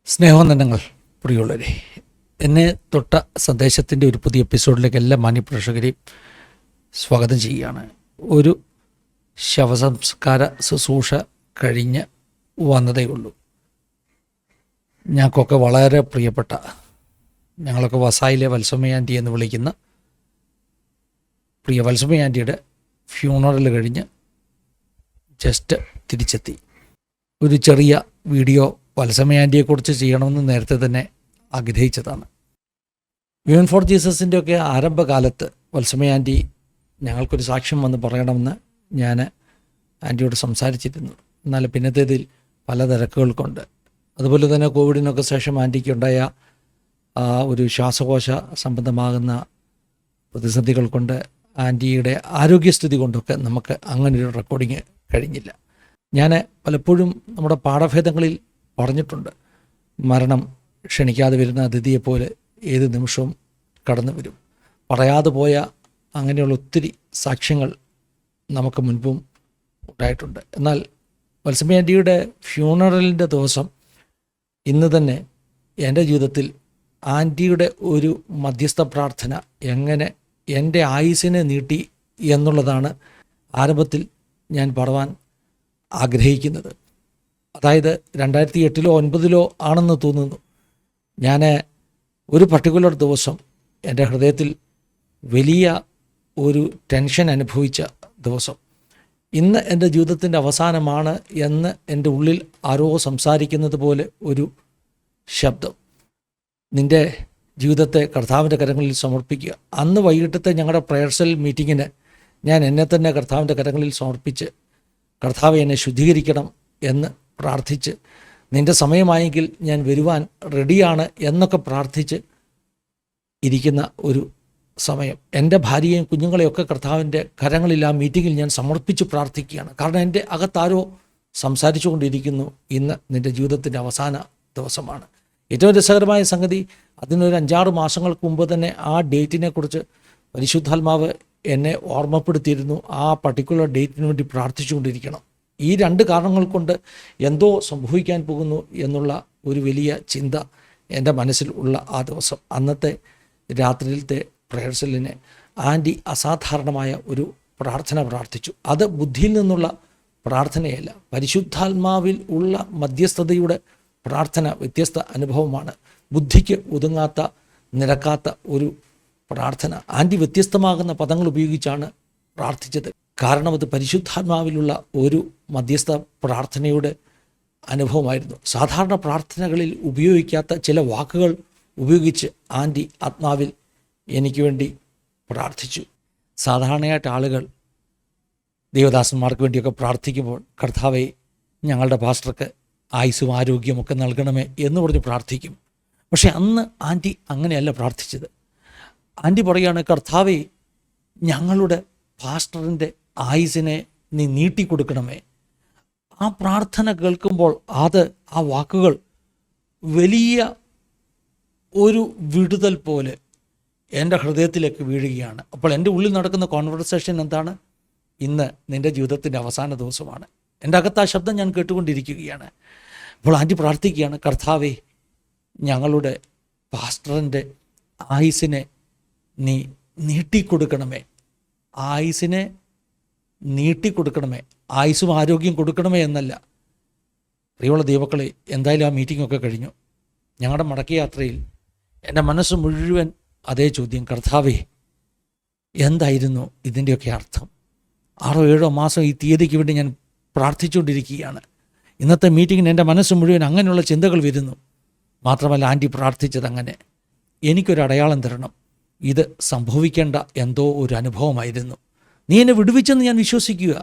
സ്നേഹവന്ദനങ്ങൾ പ്രിയമുള്ളവരെ, എന്നെ തൊട്ട സന്ദേശത്തിൻ്റെ ഒരു പുതിയ എപ്പിസോഡിലേക്ക് എല്ലാ മാന്യപ്രേക്ഷകരെയും സ്വാഗതം ചെയ്യുകയാണ്. ഒരു ശവസംസ്കാര ശുശ്രൂഷ കഴിഞ്ഞ് വന്നതേ ഉള്ളൂ. ഞങ്ങൾക്കൊക്കെ വളരെ പ്രിയപ്പെട്ട, ഞങ്ങളൊക്കെ വസായിലെ വത്സമ്മ ആൻറ്റി എന്ന് വിളിക്കുന്ന പ്രിയ വത്സമ്മ ആൻറ്റിയുടെ ഫ്യൂണറൽ കഴിഞ്ഞ് ജസ്റ്റ് തിരിച്ചെത്തി. ഒരു ചെറിയ വീഡിയോ വത്സമ്മ ആൻറ്റിയെക്കുറിച്ച് ചെയ്യണമെന്ന് നേരത്തെ തന്നെ ആഗ്രഹിച്ചതാണ്. വിമൻ ഫോർ ജീസസിൻ്റെയൊക്കെ ആരംഭകാലത്ത് വത്സമ്മ ആൻറ്റി ഞങ്ങൾക്കൊരു സാക്ഷ്യം വന്ന് പറയണമെന്ന് ഞാൻ ആൻറ്റിയോട് സംസാരിച്ചിരുന്നു. എന്നാൽ പിന്നത്തേതിൽ പല തിരക്കുകൾ കൊണ്ട്, അതുപോലെ തന്നെ കോവിഡിനൊക്കെ ശേഷം ആൻറ്റിക്കുണ്ടായ ഒരു ശ്വാസകോശ സംബന്ധമാകുന്ന പ്രതിസന്ധികൾ കൊണ്ട്, ആൻറ്റിയുടെ ആരോഗ്യസ്ഥിതി കൊണ്ടൊക്കെ നമുക്ക് അങ്ങനൊരു റെക്കോർഡിങ് കഴിഞ്ഞില്ല. ഞാൻ പലപ്പോഴും നമ്മുടെ പാഠഭേദങ്ങളിൽ പറഞ്ഞിട്ടുണ്ട്, മരണം ക്ഷണിക്കാതെ വരുന്ന അതിഥിയെപ്പോലെ ഏത് നിമിഷവും കടന്നു വരും. പറയാതെ പോയ അങ്ങനെയുള്ള ഒത്തിരി സാക്ഷ്യങ്ങൾ നമുക്ക് മുൻപും ഉണ്ടായിട്ടുണ്ട്. എന്നാൽ വത്സമ്മ ആൻറ്റിയുടെ ഫ്യൂണറലിൻ്റെ ദിവസം ഇന്ന് തന്നെ എൻ്റെ ജീവിതത്തിൽ ആൻറ്റിയുടെ ഒരു മധ്യസ്ഥ പ്രാർത്ഥന എങ്ങനെ എൻ്റെ ആയുസ്സിനെ നീട്ടി എന്നുള്ളതാണ് ആരംഭത്തിൽ ഞാൻ പറയുവാൻ ആഗ്രഹിക്കുന്നത്. അതായത് 2008 or 2009 ആണെന്ന് തോന്നുന്നു, ഞാൻ ഒരു പർട്ടിക്കുലർ ദിവസം എൻ്റെ ഹൃദയത്തിൽ വലിയ ഒരു ടെൻഷൻ അനുഭവിച്ച ദിവസം. ഇന്ന് എൻ്റെ ജീവിതത്തിൻ്റെ അവസാനമാണ് എന്ന് എൻ്റെ ഉള്ളിൽ ആരോ സംസാരിക്കുന്നത് പോലെ ഒരു ശബ്ദം. നിൻ്റെ ജീവിതത്തെ കർത്താവിൻ്റെ കരങ്ങളിൽ സമർപ്പിക്കുക. അന്ന് വൈകിട്ടത്തെ ഞങ്ങളുടെ പ്രയർ സെൽ മീറ്റിങ്ങിന് ഞാൻ എന്നെ തന്നെ കർത്താവിൻ്റെ കരങ്ങളിൽ സമർപ്പിച്ച്, കർത്താവെ എന്നെ ശുദ്ധീകരിക്കണം എന്ന് പ്രാർത്ഥിച്ച്, നിൻ്റെ സമയമായെങ്കിൽ ഞാൻ വരുവാൻ റെഡിയാണ് എന്നൊക്കെ പ്രാർത്ഥിച്ച് ഇരിക്കുന്ന ഒരു സമയം. എൻ്റെ ഭാര്യയെയും കുഞ്ഞുങ്ങളെയൊക്കെ കർത്താവിൻ്റെ കരങ്ങളിൽ ആ മീറ്റിങ്ങിൽ ഞാൻ സമർപ്പിച്ച് പ്രാർത്ഥിക്കുകയാണ്. കാരണം എൻ്റെ അകത്താരോ സംസാരിച്ചു കൊണ്ടിരിക്കുന്നു, ഇന്ന് നിൻ്റെ ജീവിതത്തിൻ്റെ അവസാന ദിവസമാണ്. ഏറ്റവും രസകരമായ സംഗതി, അതിനൊരു 5-6 മാസങ്ങൾക്ക് മുമ്പ് തന്നെ ആ ഡേറ്റിനെക്കുറിച്ച് പരിശുദ്ധാത്മാവ് എന്നെ ഓർമ്മപ്പെടുത്തിയിരുന്നു. ആ പർട്ടിക്കുലർ ഡേറ്റിന് വേണ്ടി പ്രാർത്ഥിച്ചുകൊണ്ടിരിക്കണം. ഈ 2 കാരണങ്ങൾ കൊണ്ട് എന്തോ സംഭവിക്കാൻ പോകുന്നു എന്നുള്ള ഒരു വലിയ ചിന്ത എൻ്റെ മനസ്സിൽ ഉള്ള ആ ദിവസം, അന്നത്തെ രാത്രിയിലത്തെ പ്രയർ സെല്ലിനെ ആൻറ്റി അസാധാരണമായ ഒരു പ്രാർത്ഥന പ്രാർത്ഥിച്ചു. അത് ബുദ്ധിയിൽ നിന്നുള്ള പ്രാർത്ഥനയല്ല, പരിശുദ്ധാത്മാവിൽ ഉള്ള മധ്യസ്ഥതയുടെ പ്രാർത്ഥന. വ്യത്യസ്ത അനുഭവമാണ്. ബുദ്ധിക്ക് ഒതുങ്ങാത്ത, നിരക്കാത്ത ഒരു പ്രാർത്ഥന. ആൻറ്റി വ്യത്യസ്തമാകുന്ന പദങ്ങൾ ഉപയോഗിച്ചാണ് പ്രാർത്ഥിച്ചത്. കാരണം അത് പരിശുദ്ധാത്മാവിലുള്ള ഒരു മധ്യസ്ഥ പ്രാർത്ഥനയുടെ അനുഭവമായിരുന്നു. സാധാരണ പ്രാർത്ഥനകളിൽ ഉപയോഗിക്കാത്ത ചില വാക്കുകൾ ഉപയോഗിച്ച് ആൻറ്റി ആത്മാവിൽ എനിക്ക് വേണ്ടി പ്രാർത്ഥിച്ചു. സാധാരണയായിട്ട് ആളുകൾ ദൈവദാസന്മാർക്ക് വേണ്ടിയൊക്കെ പ്രാർത്ഥിക്കുമ്പോൾ, കർത്താവെ ഞങ്ങളുടെ പാസ്റ്റർക്ക് ആയുസ്സും ആരോഗ്യമൊക്കെ നൽകണമേ എന്ന് പറഞ്ഞ് പ്രാർത്ഥിക്കും. പക്ഷെ അന്ന് ആൻറ്റി അങ്ങനെയല്ല പ്രാർത്ഥിച്ചത്. ആൻറ്റി പറയുകയാണ്, കർത്താവെ ഞങ്ങളുടെ പാസ്റ്ററിൻ്റെ ആയുസിനെ നീ നീട്ടിക്കൊടുക്കണമേ. ആ പ്രാർത്ഥന കേൾക്കുമ്പോൾ ആ വാക്കുകൾ വലിയ ഒരു വിടുതൽ പോലെ എൻ്റെ ഹൃദയത്തിലേക്ക് വീഴുകയാണ്. അപ്പോൾ എൻ്റെ ഉള്ളിൽ നടക്കുന്ന കോൺവെർസേഷൻ എന്താണ്? ഇന്ന് നിൻ്റെ ജീവിതത്തിൻ്റെ അവസാന ദിവസമാണ്. എൻ്റെ അകത്ത് ആ ശബ്ദം ഞാൻ കേട്ടുകൊണ്ടിരിക്കുകയാണ്. അപ്പോൾ ആൻറ്റി പ്രാർത്ഥിക്കുകയാണ്, കർത്താവെ ഞങ്ങളുടെ പാസ്റ്ററിൻ്റെ ആയുസിനെ നീ നീട്ടിക്കൊടുക്കണമേ, ആയുസിനെ നീട്ടിക്കൊടുക്കണമേ, ആയുസ്സും ആരോഗ്യം കൊടുക്കണമേ എന്നല്ല. പ്രിയമുള്ള ദൈവക്കളെ, എന്തായാലും ആ മീറ്റിങ്ങൊക്കെ കഴിഞ്ഞു. ഞങ്ങളുടെ മടക്ക യാത്രയിൽ എൻ്റെ മനസ്സ് മുഴുവൻ അതേ ചോദ്യം, കർത്താവേ എന്തായിരുന്നു ഇതിൻ്റെയൊക്കെ അർത്ഥം? 6-7 മാസം ഈ തീയതിക്ക് വേണ്ടി ഞാൻ പ്രാർത്ഥിച്ചുകൊണ്ടിരിക്കുകയാണ്. ഇന്നത്തെ മീറ്റിങ്ങിന് എൻ്റെ മനസ്സ് മുഴുവൻ അങ്ങനെയുള്ള ചിന്തകൾ വരുന്നു. മാത്രമല്ല, ആൻറ്റി പ്രാർത്ഥിച്ചത് അങ്ങനെ, എനിക്കൊരു അടയാളം തരണം, ഇത് സംഭവിക്കേണ്ട എന്തോ ഒരു അനുഭവമായിരുന്നു, നീ എന്നെ വിടുവിച്ചെന്ന് ഞാൻ വിശ്വസിക്കുക.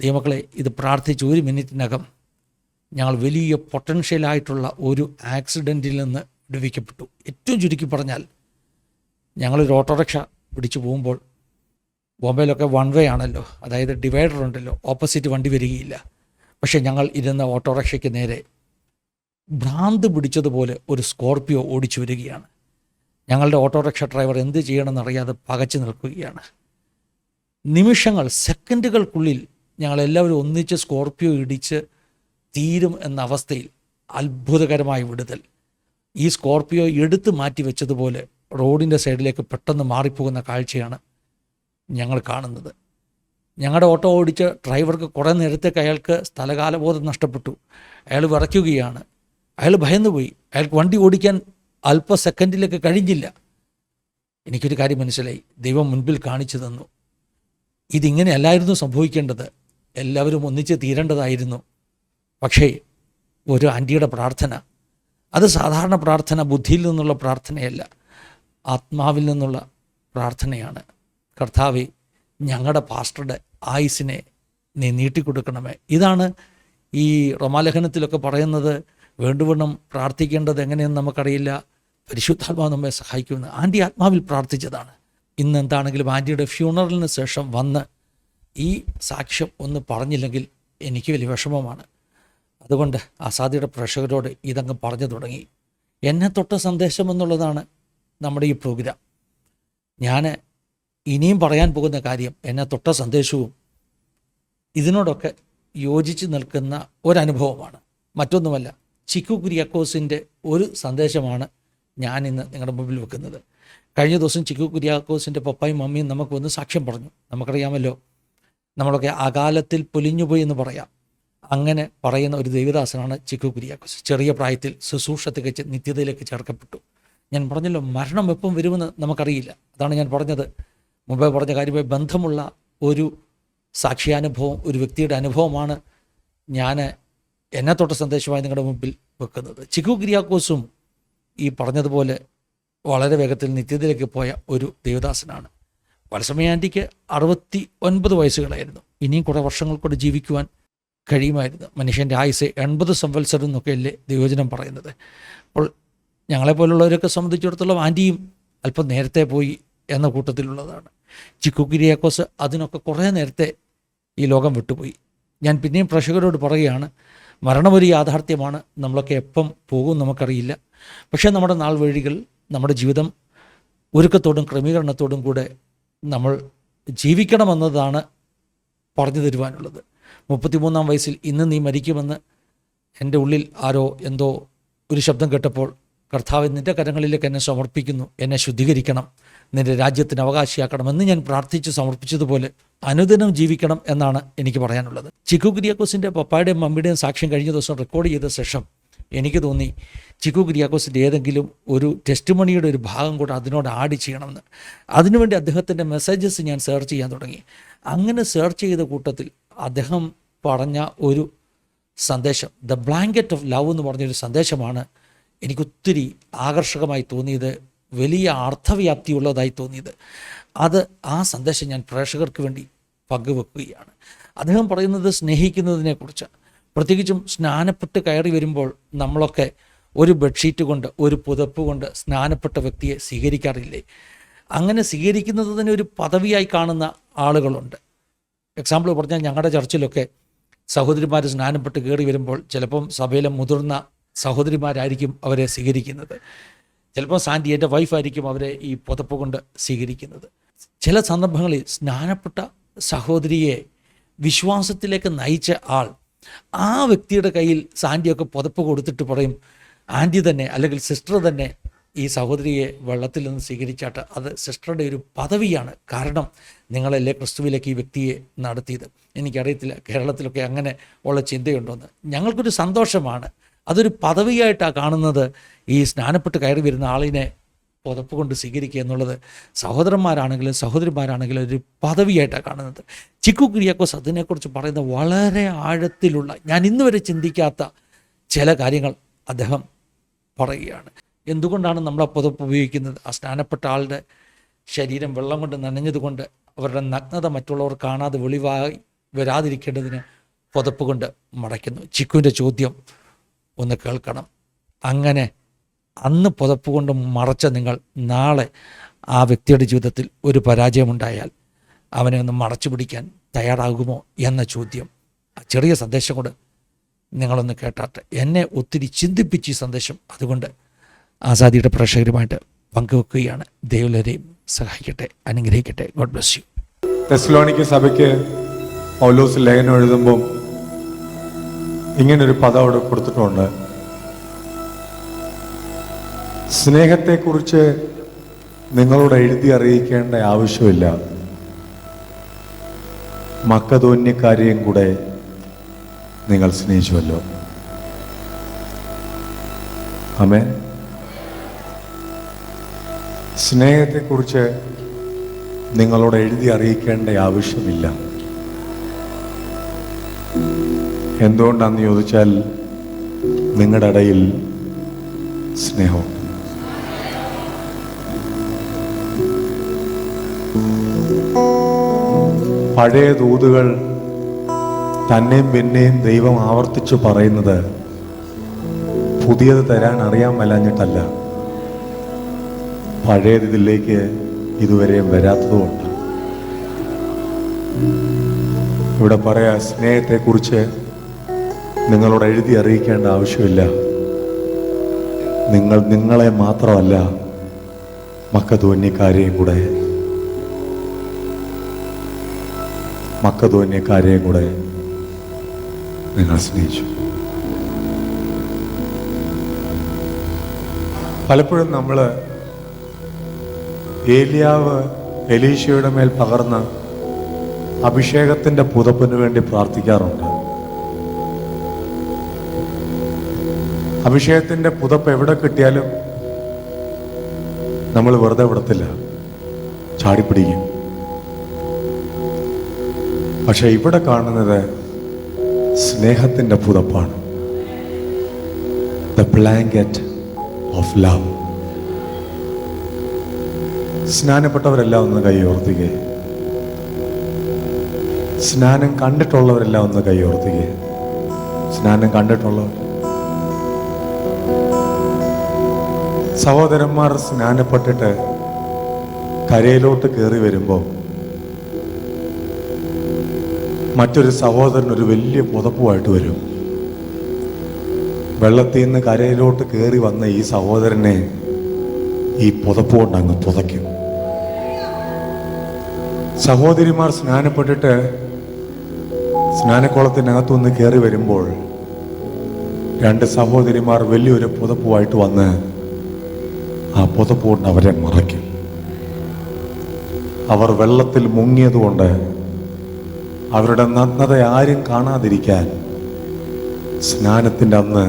ദൈവമക്കളെ, ഇത് പ്രാർത്ഥിച്ച് 1 മിനിറ്റിനകം ഞങ്ങൾ വലിയ പൊട്ടൻഷ്യലായിട്ടുള്ള ഒരു ആക്സിഡൻറ്റിൽ നിന്ന് വിടുവിക്കപ്പെട്ടു. ഏറ്റവും ചുരുക്കി പറഞ്ഞാൽ, ഞങ്ങളൊരു ഓട്ടോറിക്ഷ പിടിച്ചു പോകുമ്പോൾ, ബോംബെയിലൊക്കെ 1 വേ ആണല്ലോ, അതായത് ഡിവൈഡർ ഉണ്ടല്ലോ, ഓപ്പോസിറ്റ് വണ്ടി വരികയില്ല. പക്ഷേ ഞങ്ങൾ ഇരുന്ന ഓട്ടോറിക്ഷയ്ക്ക് നേരെ ഭ്രാന്ത് പിടിച്ചതുപോലെ ഒരു സ്കോർപ്പിയോ ഓടിച്ചു വരികയാണ്. ഞങ്ങളുടെ ഓട്ടോറിക്ഷ ഡ്രൈവർ എന്ത് ചെയ്യണമെന്നറിയാതെ പകച്ചു നിൽക്കുകയാണ്. നിമിഷങ്ങൾ, സെക്കൻഡുകൾക്കുള്ളിൽ ഞങ്ങളെല്ലാവരും ഒന്നിച്ച് സ്കോർപ്പിയോ ഇടിച്ച് തീരും എന്ന അവസ്ഥയിൽ അത്ഭുതകരമായ വിടുതൽ. ഈ സ്കോർപിയോ എടുത്ത് മാറ്റി വെച്ചതുപോലെ റോഡിൻ്റെ സൈഡിലേക്ക് പെട്ടെന്ന് മാറിപ്പോകുന്ന കാഴ്ചയാണ് ഞങ്ങൾ കാണുന്നത്. ഞങ്ങളുടെ ഓട്ടോ ഓടിച്ച ഡ്രൈവർക്ക് കുറേ നേരത്തേക്ക് അയാൾക്ക് സ്ഥലകാലബോധം നഷ്ടപ്പെട്ടു. അയാൾ വിറയ്ക്കുകയാണ്. അയാൾ ഭയന്നുപോയി. അയാൾക്ക് വണ്ടി ഓടിക്കാൻ അല്പ സെക്കൻഡിലേക്ക് കഴിഞ്ഞില്ല. എനിക്കൊരു കാര്യം മനസ്സിലായി. ദൈവം മുൻപിൽ കാണിച്ചു തന്നു. ഇതിങ്ങനെയല്ലായിരുന്നു സംഭവിക്കേണ്ടത്. എല്ലാവരും ഒന്നിച്ച് തീരേണ്ടതായിരുന്നു. പക്ഷേ ഒരു ആൻറ്റിയുടെ പ്രാർത്ഥന, അത് സാധാരണ പ്രാർത്ഥന, ബുദ്ധിയിൽ നിന്നുള്ള പ്രാർത്ഥനയല്ല, ആത്മാവിൽ നിന്നുള്ള പ്രാർത്ഥനയാണ്. കർത്താവേ, ഞങ്ങളുടെ പാസ്റ്ററുടെ ആയുസ്സിനെ നീ നീട്ടിക്കൊടുക്കണമേ. ഇതാണ് ഈ റോമാലേഖനത്തിലൊക്കെ പറയുന്നത്. വേണ്ടുവണ്ണം പ്രാർത്ഥിക്കേണ്ടത് എങ്ങനെയെന്ന് നമുക്കറിയില്ല, പരിശുദ്ധാത്മാവ് നമ്മെ സഹായിക്കുമെന്ന്. ആൻറ്റി ആത്മാവിൽ പ്രാർത്ഥിച്ചതാണ്. ഇന്ന് എന്താണെങ്കിലും ആൻറ്റിയുടെ ഫ്യൂണറലിന് ശേഷം വന്ന് ഈ സാക്ഷ്യം ഒന്ന് പറഞ്ഞില്ലെങ്കിൽ എനിക്ക് വലിയ വിഷമമാണ്. അതുകൊണ്ട് ആസാദിയുടെ പ്രേക്ഷകരോട് ഇതങ്ങ് പറഞ്ഞു തുടങ്ങി. എന്നെ തൊട്ട സന്ദേശം എന്നുള്ളതാണ് നമ്മുടെ ഈ പ്രോഗ്രാം. ഞാൻ ഇനിയും പറയാൻ പോകുന്ന കാര്യം എന്നെ തൊട്ട സന്ദേശവും ഇതിനോടൊക്കെ യോജിച്ച് നിൽക്കുന്ന ഒരനുഭവമാണ്. മറ്റൊന്നുമല്ല, ചിക്കു കുര്യാക്കോസിൻ്റെ ഒരു സന്ദേശമാണ് ഞാൻ ഇന്ന് നിങ്ങളുടെ മുമ്പിൽ വെക്കുന്നത്. കഴിഞ്ഞ ദിവസം ചിക്കു കുര്യാക്കോസിൻ്റെ പപ്പായും മമ്മിയും നമുക്ക് വന്ന് സാക്ഷ്യം പറഞ്ഞു. നമുക്കറിയാമല്ലോ, നമ്മളൊക്കെ അകാലത്തിൽ പൊലിഞ്ഞുപോയി എന്ന് പറയാം. അങ്ങനെ പറയുന്ന ഒരു ദൈവദാസനാണ് ചിക്കു കുര്യാക്കോസ്. ചെറിയ പ്രായത്തിൽ ശുശ്രൂഷ തികച്ച് നിത്യതയിലേക്ക് ചേർക്കപ്പെട്ടു. ഞാൻ പറഞ്ഞല്ലോ, മരണം എപ്പം വരുമെന്ന് നമുക്കറിയില്ല. അതാണ് ഞാൻ പറഞ്ഞത്. മുമ്പേ പറഞ്ഞ കാര്യമായി ബന്ധമുള്ള ഒരു സാക്ഷ്യാനുഭവം, ഒരു വ്യക്തിയുടെ അനുഭവമാണ് ഞാൻ എന്നെ തൊട്ട സന്ദേശമായി നിങ്ങളുടെ മുമ്പിൽ വെക്കുന്നത്. ചിക്കു കുര്യാക്കോസും ഈ പറഞ്ഞതുപോലെ വളരെ വേഗത്തിൽ നിത്യതയിലേക്ക് പോയ ഒരു ദേവദാസനാണ്. വത്സമയ ആൻറ്റിക്ക് 69 വയസ്സുകളായിരുന്നു. ഇനിയും കുറേ വർഷങ്ങൾ കൂടെ ജീവിക്കുവാൻ കഴിയുമായിരുന്നു. മനുഷ്യൻ്റെ ആയുസ് 80 സംവത്സരം എന്നൊക്കെയല്ലേ ദൈവവചനം പറയുന്നത്. അപ്പോൾ ഞങ്ങളെപ്പോലുള്ളവരൊക്കെ സംബന്ധിച്ചിടത്തോളം ആൻറ്റിയും അല്പം നേരത്തെ പോയി എന്ന കൂട്ടത്തിലുള്ളതാണ്. ചിക്കു കുര്യാക്കോസ് അതിനൊക്കെ കുറേ നേരത്തെ ഈ ലോകം വിട്ടുപോയി. ഞാൻ പിന്നെയും പ്രേക്ഷകരോട് പറയുകയാണ്, മരണമൊരു യാഥാർത്ഥ്യമാണ്. നമ്മളൊക്കെ എപ്പം പോകും നമുക്കറിയില്ല. പക്ഷേ നമ്മുടെ നാൾ വഴികൾ, നമ്മുടെ ജീവിതം ഒരുക്കത്തോടും ക്രമീകരണത്തോടും കൂടെ നമ്മൾ ജീവിക്കണമെന്നതാണ് പറഞ്ഞു തരുവാനുള്ളത്. 33-ാം വയസ്സിൽ ഇന്ന് നീ മരിക്കുമെന്ന് എൻ്റെ ഉള്ളിൽ ആരോ എന്തോ ഒരു ശബ്ദം കേട്ടപ്പോൾ, കർത്താവ് നിൻ്റെ കരങ്ങളിലേക്ക് എന്നെ സമർപ്പിക്കുന്നു, എന്നെ ശുദ്ധീകരിക്കണം, നിൻ്റെ രാജ്യത്തിന് അവകാശിയാക്കണമെന്ന് ഞാൻ പ്രാർത്ഥിച്ച് സമർപ്പിച്ചതുപോലെ അനുദിനം ജീവിക്കണം എന്നാണ് എനിക്ക് പറയാനുള്ളത്. ചിക്കു കുര്യാക്കോസിൻ്റെ പപ്പായുടെയും മമ്മിയുടെയും സാക്ഷ്യം കഴിഞ്ഞ ദിവസം റെക്കോർഡ് ചെയ്ത ശേഷം എനിക്ക് തോന്നി ചിക്കു കുര്യാക്കോസിൻ്റെ ഏതെങ്കിലും ഒരു ടെസ്റ്റിമണിയുടെ ഒരു ഭാഗം കൂടെ അതിനോട് ആഡ് ചെയ്യണമെന്ന്. അതിനുവേണ്ടി അദ്ദേഹത്തിൻ്റെ മെസ്സേജസ് ഞാൻ സെർച്ച് ചെയ്യാൻ തുടങ്ങി. അങ്ങനെ സെർച്ച് ചെയ്ത കൂട്ടത്തിൽ അദ്ദേഹം പറഞ്ഞ ഒരു സന്ദേശം, ദ ബ്ലാങ്കറ്റ് ഓഫ് ലവ് എന്ന് പറഞ്ഞൊരു സന്ദേശമാണ് എനിക്കൊത്തിരി ആകർഷകമായി തോന്നിയത്, വലിയ അർത്ഥവ്യാപ്തിയുള്ളതായി തോന്നിയത്. ആ സന്ദേശം ഞാൻ പ്രേക്ഷകർക്ക് വേണ്ടി പങ്കുവെക്കുകയാണ്. അദ്ദേഹം പറയുന്നത് സ്നേഹിക്കുന്നതിനെക്കുറിച്ച്. പ്രത്യേകിച്ചും സ്നാനപ്പെട്ട് കയറി വരുമ്പോൾ നമ്മളൊക്കെ ഒരു ബെഡ്ഷീറ്റ് കൊണ്ട്, ഒരു പുതപ്പ് കൊണ്ട് സ്നാനപ്പെട്ട വ്യക്തിയെ സ്വീകരിക്കാറില്ലേ? അങ്ങനെ സ്വീകരിക്കുന്നത് തന്നെ ഒരു പദവിയായി കാണുന്ന ആളുകളുണ്ട്. എക്സാമ്പിൾ പറഞ്ഞാൽ, ഞങ്ങളുടെ ചർച്ചിലൊക്കെ സഹോദരിമാർ സ്നാനപ്പെട്ട് കയറി വരുമ്പോൾ ചിലപ്പം സഭയിലെ മുതിർന്ന സഹോദരിമാരായിരിക്കും അവരെ സ്വീകരിക്കുന്നത്. ചിലപ്പോൾ സാൻഡി, എൻ്റെ വൈഫായിരിക്കും അവരെ ഈ പുതപ്പ് കൊണ്ട് സ്വീകരിക്കുന്നത്. ചില സന്ദർഭങ്ങളിൽ സ്നാനപ്പെട്ട സഹോദരിയെ വിശ്വാസത്തിലേക്ക് നയിച്ച ആൾ ആ വ്യക്തിയുടെ കയ്യിൽ സാൻഡിയൊക്കെ പുതപ്പ് കൊടുത്തിട്ട് പറയും, ആൻറ്റി തന്നെ അല്ലെങ്കിൽ സിസ്റ്റർ തന്നെ ഈ സഹോദരിയെ വെള്ളത്തിൽ നിന്ന് സ്വീകരിച്ചാട്ട് അത് സിസ്റ്ററുടെ ഒരു പദവിയാണ്. കാരണം നിങ്ങളല്ലേ ക്രിസ്തുവിലേക്ക് ഈ വ്യക്തിയെ നടത്തിയത്. എനിക്കറിയത്തില്ല കേരളത്തിലൊക്കെ അങ്ങനെ ഉള്ള ചിന്തയുണ്ടോയെന്ന്. ഞങ്ങൾക്കൊരു സന്തോഷമാണ്. അതൊരു പദവിയായിട്ടാണ് കാണുന്നത്. ഈ സ്നാനപ്പെട്ട് കയറി വരുന്ന ആളിനെ പുതപ്പ് കൊണ്ട് സ്വീകരിക്കുക എന്നുള്ളത് സഹോദരന്മാരാണെങ്കിലും സഹോദരിമാരാണെങ്കിലും ഒരു പദവിയായിട്ടാണ് കാണുന്നത്. ചിക്കു കുര്യാക്കോസ് അതിനെക്കുറിച്ച് പറയുന്ന വളരെ ആഴത്തിലുള്ള, ഞാൻ ഇന്ന് വരെ ചിന്തിക്കാത്ത ചില കാര്യങ്ങൾ അദ്ദേഹം പറയുകയാണ്. എന്തുകൊണ്ടാണ് നമ്മൾ ആ പുതപ്പ് ഉപയോഗിക്കുന്നത്? ആ സ്നാനപ്പെട്ട ആളുടെ ശരീരം വെള്ളം കൊണ്ട് നനഞ്ഞതുകൊണ്ട് അവരുടെ നഗ്നത മറ്റുള്ളവർ കാണാതെ വെളിവായി വരാതിരിക്കേണ്ടതിന് പുതപ്പ് കൊണ്ട് മടയ്ക്കുന്നു. ചിക്കുവിൻ്റെ ചോദ്യം ഒന്ന് കേൾക്കണം. അങ്ങനെ അന്ന് പുതപ്പ് കൊണ്ട് മറച്ച നിങ്ങൾ നാളെ ആ വ്യക്തിയുടെ ജീവിതത്തിൽ ഒരു പരാജയമുണ്ടായാൽ അവനെ ഒന്ന് മറച്ചു പിടിക്കാൻ തയ്യാറാകുമോ എന്ന ചോദ്യം, ആ ചെറിയ സന്ദേശം കൊണ്ട് നിങ്ങളൊന്ന് കേട്ടാട്ടെ. എന്നെ ഒത്തിരി ചിന്തിപ്പിച്ച് ഈ സന്ദേശം. അതുകൊണ്ട് ആസാദിയുടെ പ്രേക്ഷകരുമായിട്ട് പങ്കുവെക്കുകയാണ്. ദൈവരെയും സഹായിക്കട്ടെ, അനുഗ്രഹിക്കട്ടെ. God bless you. തെസ്സലോനിക്ക സഭയ്ക്ക് പൗലോസ് ലേഖനം എഴുതുമ്പം ഇങ്ങനൊരു പദം അവിടെ കൊടുത്തിട്ടുണ്ട്. സ്നേഹത്തെക്കുറിച്ച് നിങ്ങളോട് എഴുതി അറിയിക്കേണ്ട ആവശ്യമില്ല. മക്കതോന്യക്കാരെയും കൂടെ നിങ്ങൾ സ്നേഹിച്ചുവല്ലോ. ആമേൻ. സ്നേഹത്തെക്കുറിച്ച് നിങ്ങളോട് എഴുതി അറിയിക്കേണ്ട ആവശ്യമില്ല. എന്തുകൊണ്ടാണെന്ന് ചോദിച്ചാൽ നിങ്ങളുടെ ഇടയിൽ സ്നേഹം. പഴയ ദൂതുകൾ തന്നെയും പിന്നെയും ദൈവം ആവർത്തിച്ചു പറയുന്നത് പുതിയത് തരാൻ അറിയാൻ മേലാഞ്ഞിട്ടല്ല, പഴയതിലേക്ക് ഇതുവരെയും വരാത്തതുകൊണ്ട്. ഇവിടെ പറയാ, സ്നേഹത്തെക്കുറിച്ച് നിങ്ങളോട് എഴുതി അറിയിക്കേണ്ട ആവശ്യമില്ല. നിങ്ങളെ മാത്രമല്ല, മക്കതോന്യക്കാരെയും കൂടെ നിങ്ങൾ സ്നേഹിച്ചു. പലപ്പോഴും നമ്മൾ ഏലിയാവ് എലീശയുടെ മേൽ പകർന്ന അഭിഷേകത്തിന്റെ പുതപ്പിന് വേണ്ടി പ്രാർത്ഥിക്കാറുണ്ട്. അഭിഷേകത്തിന്റെ പുതപ്പ് എവിടെ കിട്ടിയാലും നമ്മൾ വെറുതെ വിടത്തില്ല, ചാടിപ്പിടിക്കും. പക്ഷെ ഇവിടെ കാണുന്നത് സ്നേഹത്തിന്റെ പുതപ്പാണ്. The blanket of love. സ്നാനപ്പെട്ടവരെല്ലാം ഒന്ന് കൈയോർത്തുക. സ്നാനം കണ്ടിട്ടുള്ളവരെല്ലാം ഒന്ന് കൈയോർത്തുക. സ്നാനം കണ്ടിട്ടുള്ളവർ, സഹോദരന്മാർ സ്നാനപ്പെട്ടിട്ട് കരയിലോട്ട് കയറി വരുമ്പോൾ മറ്റൊരു സഹോദരൻ ഒരു വലിയ പുതപ്പുമായിട്ട് വരും. വെള്ളത്തിൽ നിന്ന് കരയിലോട്ട് കയറി വന്ന ഈ സഹോദരനെ ഈ പുതപ്പ് കൊണ്ട് അങ്ങ് പുതയ്ക്കും. സഹോദരിമാർ സ്നാനപ്പെട്ടിട്ട് സ്നാനക്കുളത്തിനകത്തുനിന്ന് കയറി വരുമ്പോൾ രണ്ട് സഹോദരിമാർ വലിയൊരു പുതപ്പുമായിട്ട് വന്ന് ആ പുതപ്പ് കൊണ്ട് അവരെ മറയ്ക്കും. അവർ വെള്ളത്തിൽ മുങ്ങിയതുകൊണ്ട് അവരുടെ നഗ്നത ആരും കാണാതിരിക്കാൻ സ്നാനത്തിൻ്റെ അന്ന്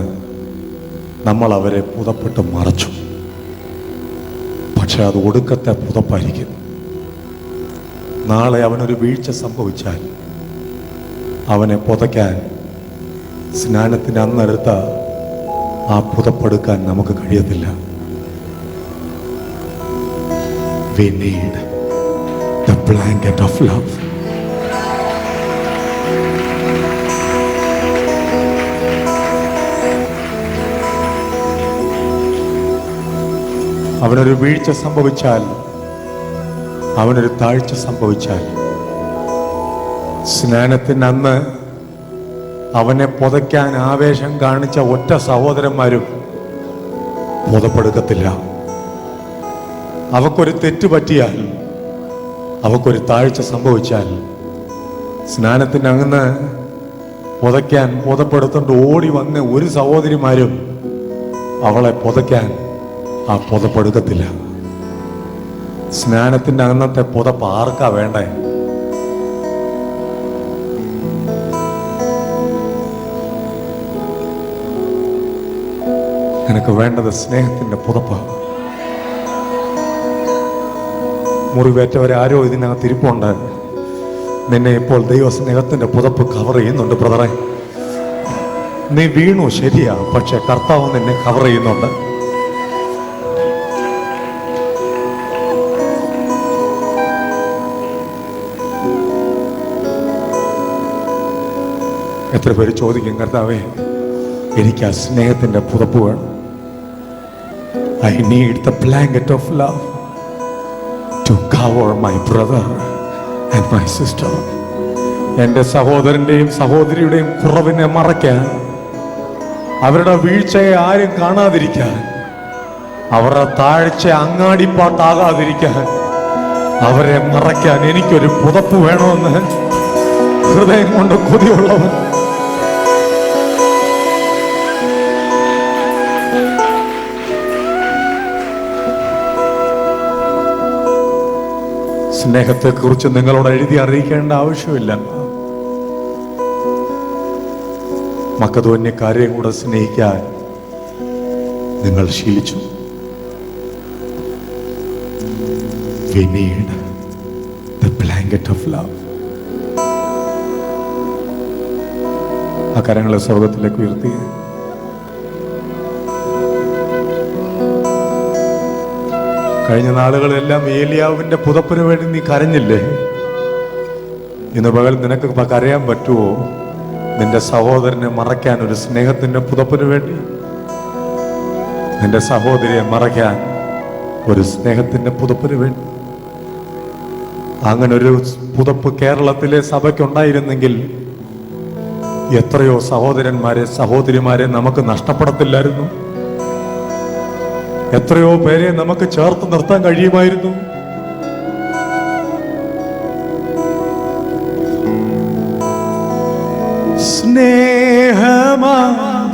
നമ്മൾ അവരെ പുതപ്പിട്ട് മറച്ചു. പക്ഷെ അത് ഒടുക്കത്തെ പുതപ്പായിരിക്കും. നാളെ അവനൊരു വീഴ്ച സംഭവിച്ചാൽ അവനെ പുതയ്ക്കാൻ സ്നാനത്തിന് അന്നെടുത്ത ആ പുതപ്പെടുക്കാൻ നമുക്ക് കഴിയത്തില്ല. We need the blanket of love. അവനൊരു വീഴ്ച സംഭവിച്ചാൽ, അവനൊരു താഴ്ച സംഭവിച്ചാൽ, സ്നാനത്തിന് അന്ന് അവനെ പുതയ്ക്കാൻ ആവേശം കാണിച്ച ഒറ്റ സഹോദരന്മാരും പുതപ്പെടുക്കത്തില്ല. അവക്കൊരു തെറ്റ് പറ്റിയാൽ, അവക്കൊരു താഴ്ച സംഭവിച്ചാൽ, സ്നാനത്തിന് അങ്ങ് പുതയ്ക്കാൻ പുതപ്പെടുത്തോണ്ട് ഓടി വന്ന ഒരു സഹോദരിമാരും അവളെ പുതയ്ക്കാൻ ആ പുതപ്പെടുക്കത്തില്ല. സ്നാനത്തിന്റെ അന്നത്തെ പുതപ്പ് ആർക്കാ വേണ്ടേ? നിനക്ക് വേണ്ടത് സ്നേഹത്തിന്റെ പുതപ്പാണ്. മുറിവേറ്റവരാരോ ഇതിനകത്ത് ഇരിപ്പുണ്ട്. നിന്നെ ഇപ്പോൾ ദൈവസ്നേഹത്തിന്റെ പുതപ്പ് കവർ ചെയ്യുന്നുണ്ട് ബ്രദറെ. നീ വീണു, ശരിയാ, പക്ഷെ കർത്താവ് നിന്നെ കവർ ചെയ്യുന്നുണ്ട്. എത്ര പേര് ചോദിക്കും, കർത്താവേ എനിക്ക് ആ സ്നേഹത്തിന്റെ പുതപ്പ് വേണം. I need the blanket of love to cover my brother and my sister. എൻ്റെ സഹോദരൻ്റെയും സഹോദരിയുടെയും കുറവിനെ മറയ്ക്കാൻ, അവരുടെ വീഴ്ചയെ ആരും കാണാതിരിക്കാൻ, അവരുടെ താഴ്ച അങ്ങാടിപ്പാട്ടാകാതിരിക്കാൻ, അവരെ മറയ്ക്കാൻ എനിക്കൊരു പുതപ്പ് വേണമെന്ന് ഹൃദയം കൊണ്ട് കൊതിയുള്ളവൻ സ്നേഹത്തെക്കുറിച്ച് നിങ്ങളോട് എഴുതി അറിയിക്കേണ്ട ആവശ്യമില്ല. മക്കതോന്യക്കാരെയും കൂടെ സ്നേഹിക്കാൻ നിങ്ങൾ ശീലിച്ചു. We need the blanket of love. ആ കരങ്ങളെ സ്വർഗത്തിലേക്ക് ഉയർത്തി. കഴിഞ്ഞ നാളുകളെല്ലാം ഏലിയാവിന്റെ പുതപ്പിന് വേണ്ടി നീ കരഞ്ഞില്ലേ? ഇന്ന് പകൽ നിനക്ക് കരയാൻ പറ്റുമോ? നിന്റെ സഹോദരനെ മറയ്ക്കാൻ ഒരു സ്നേഹത്തിന്റെ പുതപ്പിന് വേണ്ടി, നിന്റെ സഹോദരിയെ മറയ്ക്കാൻ ഒരു സ്നേഹത്തിന്റെ പുതപ്പിന് വേണ്ടി. അങ്ങനെ ഒരു പുതപ്പ് കേരളത്തിലെ സഭയ്ക്കുണ്ടായിരുന്നെങ്കിൽ എത്രയോ സഹോദരന്മാരെ സഹോദരിമാരെ നമുക്ക് നഷ്ടപ്പെടത്തില്ലായിരുന്നു. എത്രയോ പേരെ നമുക്ക് ചേർത്ത് നിർത്താൻ കഴിയുമായിരുന്നു. സ്നേഹമാ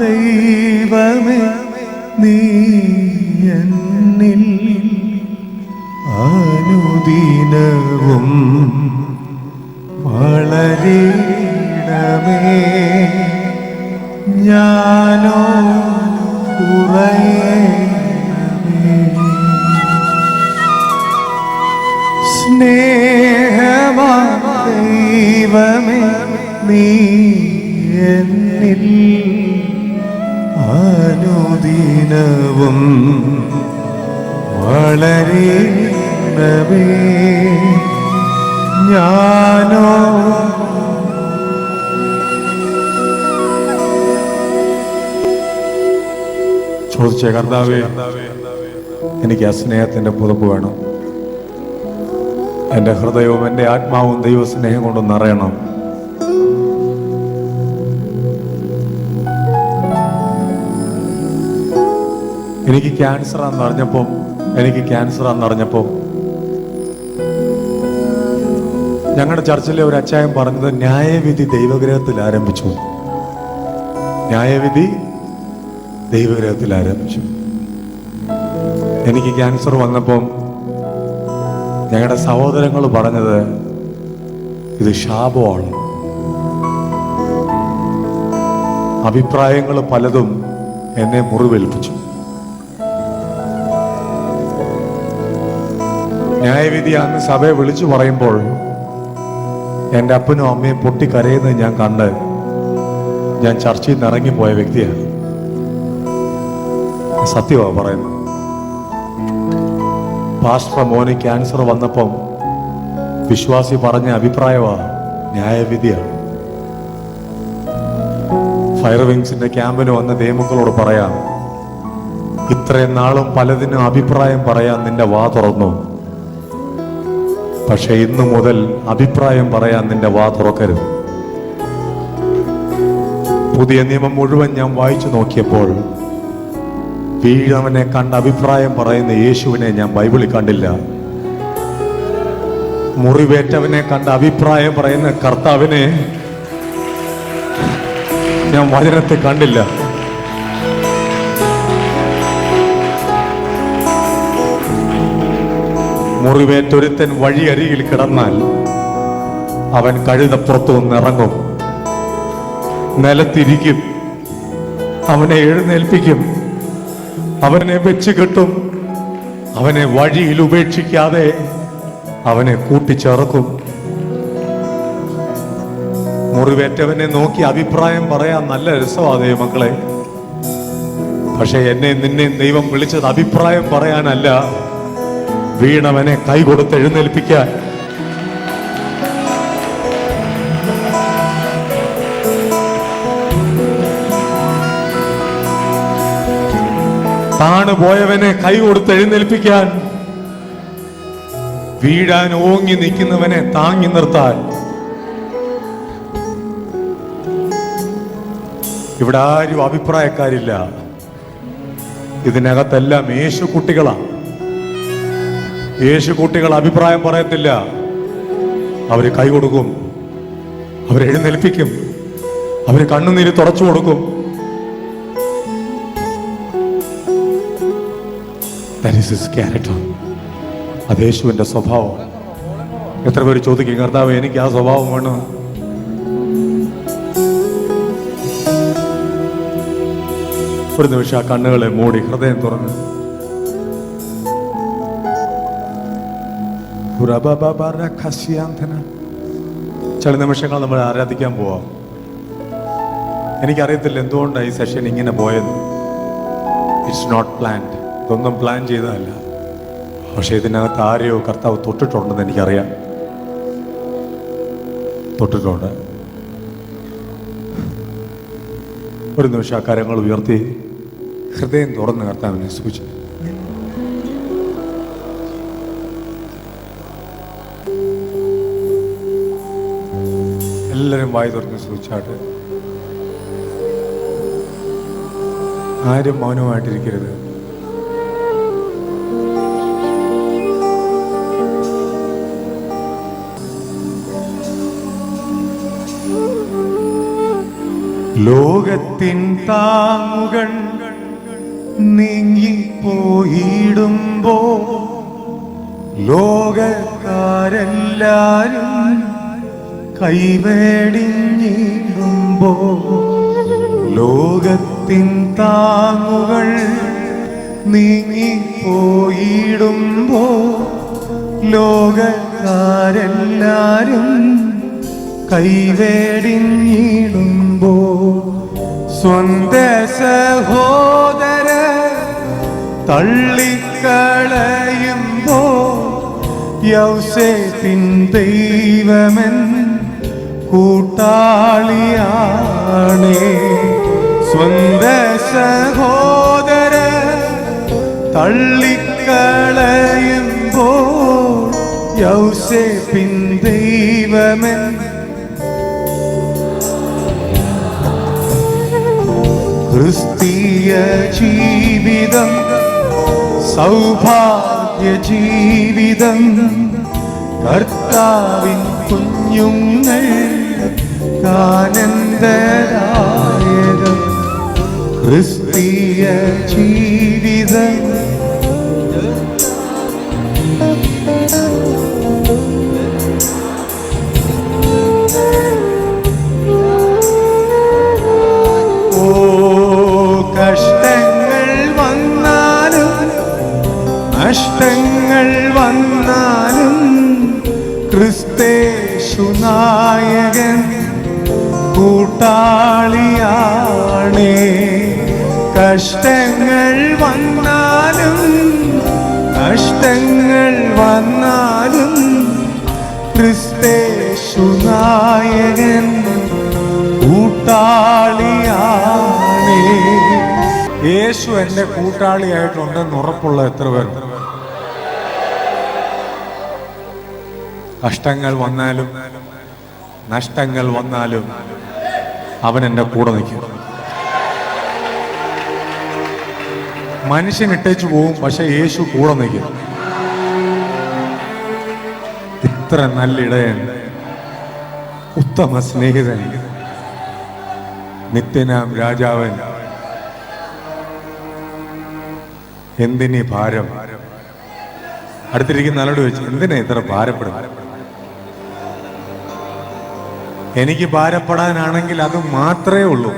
ദൈവമേ നീ എന്നിൽ അനുദിനവും വളരണമേ, ഞാനോ കുറയണമേ. സ്നേഹമാ ദൈവമേ നീ എന്നിൽ അനുദിനവും വളരണമേ, ഞാനോ ചോദിച്ചേ, കർത്താവേ എനിക്ക് ആ സ്നേഹത്തിന്റെ പുതപ്പ് വേണം. എൻ്റെ ഹൃദയവും എൻ്റെ ആത്മാവും ദൈവസ്നേഹം കൊണ്ട് നിറയണം. എനിക്ക് ക്യാൻസറാന്ന് അറിഞ്ഞപ്പോൾ ഞങ്ങളുടെ ചർച്ചിലെ ഒരു അച്ചായൻ പറഞ്ഞത് ന്യായവിധി ദൈവഗ്രഹത്തിൽ ആരംഭിച്ചു. ന്യായവിധി ദൈവഗ്രഹത്തിൽ ആരംഭിച്ചു. എനിക്ക് ക്യാൻസർ വന്നപ്പം ഞങ്ങളുടെ സഹോദരങ്ങൾ പറഞ്ഞത് ഇത് ശാപമാണ്. അഭിപ്രായങ്ങൾ പലതും എന്നെ മുറിവേൽപ്പിച്ചു. ന്യായവിധി അന്ന് സഭയെ വിളിച്ചു പറയുമ്പോൾ എൻ്റെ അപ്പനും അമ്മയും പൊട്ടിക്കരയുന്നത് ഞാൻ കണ്ട് ഞാൻ ചർച്ചയിൽ നിന്ന് ഇറങ്ങിപ്പോയ വ്യക്തിയാണ്. സത്യമാണ് പറയുന്നത്. പാസ്റ്റർ മോന് ക്യാൻസർ വന്നപ്പം വിശ്വാസി പറഞ്ഞ അഭിപ്രായമാണ് ന്യായവിധിയാണ്. ഫയർ വിങ്സിന്റെ ക്യാമ്പിന് വന്ന ദൈവങ്ങളോട് പറയാം, ഇത്രയും നാളും പലതിനും അഭിപ്രായം പറയാൻ നിന്റെ വാ തുറന്നു, പക്ഷെ ഇന്നു മുതൽ അഭിപ്രായം പറയാൻ നിന്റെ വാ തുറക്കരുത്. പുതിയ നിയമം മുഴുവൻ ഞാൻ വായിച്ചു നോക്കിയപ്പോൾ വീഴവനെ കണ്ട അഭിപ്രായം പറയുന്ന യേശുവിനെ ഞാൻ ബൈബിളിൽ കണ്ടില്ല. മുറിവേറ്റവനെ കണ്ട അഭിപ്രായം പറയുന്ന കർത്താവിനെ ഞാൻ വചനത്തെ കണ്ടില്ല. മുറിവേറ്റൊരുത്തൻ വഴിയരികിൽ കിടന്നാൽ അവൻ കഴുതപ്പുറത്തു നിന്നിറങ്ങും, നിലത്തിരിക്കും, അവനെ എഴുന്നേൽപ്പിക്കും, അവനെ വെച്ച് കെട്ടും, അവനെ വഴിയിൽ ഉപേക്ഷിക്കാതെ അവനെ കൂട്ടിച്ചേർക്കും. മുറിവേറ്റവനെ നോക്കി അഭിപ്രായം പറയാൻ നല്ല രസമാതേ മക്കളെ. പക്ഷെ എന്നെ നിന്നെ ദൈവം വിളിച്ചത് അഭിപ്രായം പറയാനല്ല, വീണവനെ കൈകൊടുത്ത് എഴുന്നേൽപ്പിക്കാൻ. താണുപോയവനെ കൈ കൊടുത്ത് എഴുന്നേൽപ്പിക്കാൻ, വീഴാൻ ഓങ്ങി നിൽക്കുന്നവനെ താങ്ങി നിർത്താൻ. ഇവിടെ ആരും അഭിപ്രായക്കാരില്ല. ഇതിനകത്തെല്ലാം യേശു കുട്ടികളാണ്. യേശു കുട്ടികൾ അഭിപ്രായം പറയത്തില്ല. അവര് കൈ കൊടുക്കും, അവരെഴുന്നേൽപ്പിക്കും, അവര് കണ്ണുനീര് തുടച്ചു കൊടുക്കും. That is his character. അത് യേശുവിന്റെ സ്വഭാവം. എത്ര പേര് ചോദിക്കും, കർത്താവ് എനിക്ക് ആ സ്വഭാവം വേണം? ഒരു നിമിഷം ആ കണ്ണുകളെ മൂടി ഹൃദയം തുറന്ന് ചില നിമിഷങ്ങൾ നമ്മൾ ആരാധിക്കാൻ പോവാം. എനിക്കറിയത്തില്ല എന്തുകൊണ്ടാണ് ഈ സെഷൻ ഇങ്ങനെ പോയത്. It's not planned. ഇതൊന്നും പ്ലാൻ ചെയ്തതല്ല. പക്ഷെ ഇതിനകത്ത് ആരെയോ കർത്താവ് തൊട്ടിട്ടുണ്ടെന്ന് എനിക്കറിയാം. തൊട്ടിട്ടുണ്ട്. ഒരു നിമിഷം ആ കരങ്ങൾ ഉയർത്തി ഹൃദയം തുറന്ന് കർത്താവിനെ സൂചിച്ചു. എല്ലാവരും വായി തുറന്ന് സൂചിച്ചാട്ട്. ആരും മൗനമായിട്ടിരിക്കരുത്. ലോകത്തിൻ താങ്ങുകൾ നീങ്ങിപ്പോയിടുമ്പോ ലോകക്കാരെല്ലാരും കൈവേടിഞ്ഞിടുമ്പോ ലോകത്തിൻ താങ്ങുകൾ നീങ്ങിപ്പോയിടുമ്പോ ലോകക്കാരെല്ലാരും കൈവേടിഞ്ഞിടുമ്പോ സ്വന്ത സഹോദര തള്ളിക്കളയുമ്പോ യൗസേപ്പിൻ ദൈവമൻ കൂട്ടാളിയാണേ. സ്വന്ത സഹോദര തള്ളിക്കളയുമ്പോ യൗസേപ്പിൻ ദൈവമൻ ക്രിസ്തീയ ജീവിതം സൗഭാഗ്യ ജീവിതം കർത്താവിൻ കുഞ്ഞുങ്ങൾ ആനന്ദദായകം. ക്രിസ്തീയ ജീവിതം കഷ്ടങ്ങൾ വന്നാലും നഷ്ടങ്ങൾ വന്നാലും ക്രിസ്തേശു നായകൻ കൂട്ടാളിയാണേ. കഷ്ടങ്ങൾ വന്നാലും നഷ്ടങ്ങൾ വന്നാലും ക്രിസ്തേശു നായകൻ കൂട്ടാളിയാണേ. യേശു എന്റെ കൂട്ടാളിയായിട്ടുണ്ടെന്ന് ഉറപ്പുള്ള എത്ര പേരുണ്ട്? കഷ്ടങ്ങൾ വന്നാലും നഷ്ടങ്ങൾ വന്നാലും അവൻ എൻ്റെ കൂടെ നിൽക്കും. മനുഷ്യൻ ഇട്ടേച്ചു പോവും, പക്ഷെ യേശു കൂടെ നിൽക്കും. ഇത്ര നല്ല ഇടയൻ, ഉത്തമ സ്നേഹിതൻ, നിത്യനാം രാജാവൻ, എന്തിനീ ഭാരം? അടുത്തിരിക്കുന്ന ആളോട് ചോദിച്ചു, എന്തിനാ ഇത്ര ഭാരപ്പെടുന്നത്? എനിക്ക് ഭാരപ്പെടാനാണെങ്കിൽ അത് മാത്രമേ ഉള്ളൂ.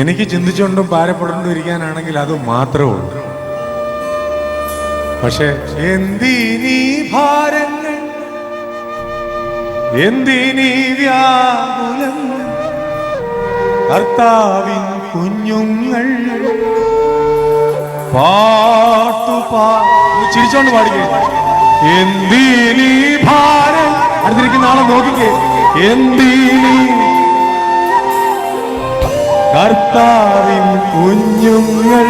എനിക്ക് ചിന്തിച്ചുകൊണ്ടും ഭാരപ്പെട്ടുകൊണ്ടും ഇരിക്കാനാണെങ്കിൽ അത് മാത്രമേ ഉള്ളൂ. പക്ഷെ എന്തിനീ ഭാരങ്ങൾ, എന്തിനീ വ്യാകുലം, കർത്താവിൻ കുഞ്ഞുങ്ങൾ ചിരിച്ചോണ്ട് പാടിക്കേ. എന്തിനീ ഭാരം, അടുത്തിരിക്കുന്ന ആളെ നോക്കിക്കേ. എന്തിനീ കർത്താവിൻ കുഞ്ഞുങ്ങൾ